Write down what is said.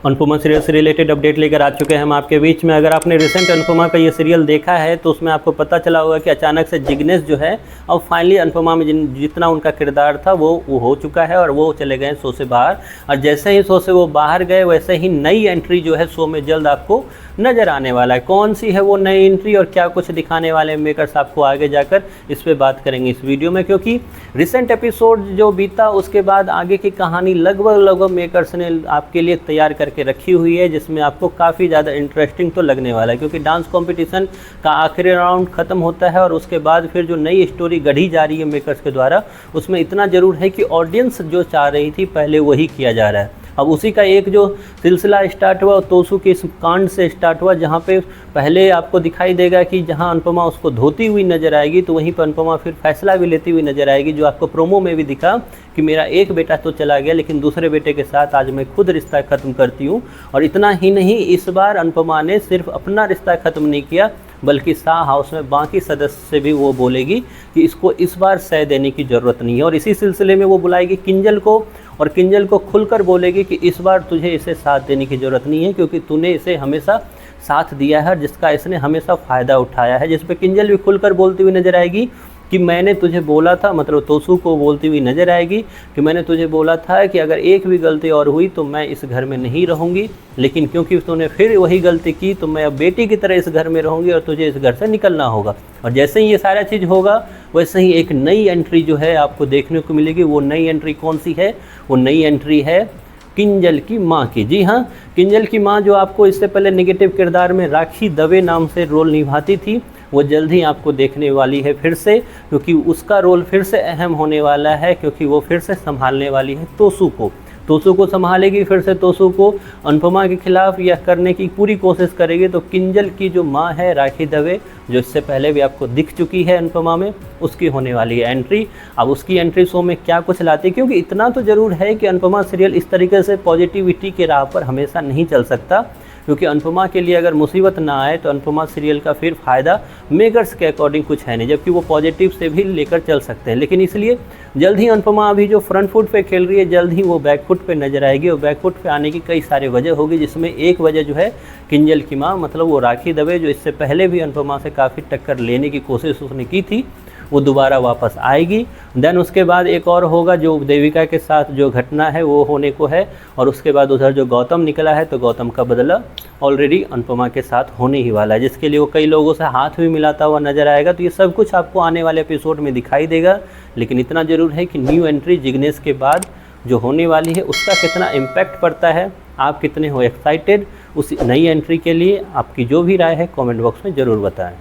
Anupama serial से related update लेकर आ चुके हैं हम आपके बीच में। अगर आपने रिसेंट अनुपमा का ये सीरियल देखा है तो उसमें आपको पता चला होगा कि अचानक से जिग्नेश जो है अब फाइनली अनुपमा में जितना उनका किरदार था वो हो चुका है और वो चले गए शो से बाहर। और जैसे ही शो से वो बाहर गए वैसे ही नई एंट्री जो है शो में जल्द आपको नज़र आने वाला है। कौन सी है वो नई एंट्री और क्या कुछ दिखाने वाले मेकर्स आपको आगे जाकर इस पर बात करेंगे इस वीडियो में, क्योंकि रिसेंट एपिसोड जो बीता उसके बाद आगे की कहानी लगभग मेकर्स ने आपके लिए तैयार करके रखी हुई है, जिसमें आपको काफ़ी ज़्यादा इंटरेस्टिंग तो लगने वाला है। क्योंकि डांस कंपटीशन का आखिरी राउंड ख़त्म होता है और उसके बाद फिर जो नई स्टोरी गढ़ी जा रही है मेकर्स के द्वारा, उसमें इतना ज़रूर है कि ऑडियंस जो चाह रही थी पहले वही किया जा रहा है। अब उसी का एक जो सिलसिला स्टार्ट हुआ तोसू के इस कांड से स्टार्ट हुआ, जहाँ पे पहले आपको दिखाई देगा कि जहाँ अनुपमा उसको धोती हुई नज़र आएगी तो वहीं पर अनुपमा फिर फैसला भी लेती हुई नज़र आएगी, जो आपको प्रोमो में भी दिखा कि मेरा एक बेटा तो चला गया लेकिन दूसरे बेटे के साथ आज मैं खुद रिश्ता ख़त्म करती हूँ। और इतना ही नहीं, इस बार अनुपमा ने सिर्फ अपना रिश्ता ख़त्म नहीं किया बल्कि शाह हाउस में बाकी सदस्य से भी वो बोलेगी कि इसको इस बार सह देने की ज़रूरत नहीं है। और इसी सिलसिले में वो बुलाएगी किंजल को और किंजल को खुलकर बोलेगी कि इस बार तुझे इसे साथ देने की ज़रूरत नहीं है, क्योंकि तूने इसे हमेशा साथ दिया है जिसका इसने हमेशा फ़ायदा उठाया है। जिस पे किंजल भी खुलकर बोलती हुई नज़र आएगी कि मैंने तुझे बोला था, मतलब तोसू को बोलती हुई नज़र आएगी कि मैंने तुझे बोला था कि अगर एक भी गलती और हुई तो मैं इस घर में नहीं रहूँगी, लेकिन क्योंकि तूने फिर वही गलती की तो मैं अब बेटी की तरह इस घर में रहूँगी और तुझे इस घर से निकलना होगा। और जैसे ही ये सारा चीज़ होगा वैसे ही एक नई एंट्री जो है आपको देखने को मिलेगी। वो नई एंट्री कौन सी है? वो नई एंट्री है किंजल की माँ की। जी हाँ, किंजल की माँ जो आपको इससे पहले नेगेटिव किरदार में राखी दवे नाम से रोल निभाती थी, वो जल्द ही आपको देखने वाली है फिर से, क्योंकि उसका रोल फिर से अहम होने वाला है, क्योंकि वो फिर से संभालने वाली है तोसू को संभालेगी। फिर से तोसू को अनुपमा के खिलाफ यह करने की पूरी कोशिश करेगी। तो किंजल की जो माँ है राखी दवे, जो इससे पहले भी आपको दिख चुकी है अनुपमा में, उसकी होने वाली है एंट्री। अब उसकी एंट्री शो में क्या कुछ लाती है, क्योंकि इतना तो ज़रूर है कि अनुपमा सीरियल इस तरीके से पॉजिटिविटी के राह पर हमेशा नहीं चल सकता, क्योंकि अनुपमा के लिए अगर मुसीबत ना आए तो अनुपमा सीरियल का फिर फ़ायदा मेकर्स के अकॉर्डिंग कुछ है नहीं, जबकि वो पॉजिटिव से भी लेकर चल सकते हैं। लेकिन इसलिए जल्द ही अनुपमा अभी जो फ्रंट फुट पे खेल रही है, जल्द ही वो बैक फुट पे नज़र आएगी। और बैक फुट पे आने की कई सारे वजह होगी, जिसमें एक वजह जो है किंजल की माँ, मतलब वो राखी दवे, जो इससे पहले भी अनुपमा से काफ़ी टक्कर लेने की कोशिश उसने की थी, वो दोबारा वापस आएगी। देन उसके बाद एक और होगा, जो देविका के साथ जो घटना है वो होने को है। और उसके बाद उधर जो गौतम निकला है, तो गौतम का बदला ऑलरेडी अनुपमा के साथ होने ही वाला है, जिसके लिए वो कई लोगों से हाथ भी मिलाता हुआ नज़र आएगा। तो ये सब कुछ आपको आने वाले एपिसोड में दिखाई देगा। लेकिन इतना ज़रूर है कि न्यू एंट्री जिग्नेश के बाद जो होने वाली है उसका कितना इम्पैक्ट पड़ता है, आप कितने हो एक्साइटेड उस नई एंट्री के लिए। आपकी जो भी राय है कमेंट बॉक्स में ज़रूर बताएं।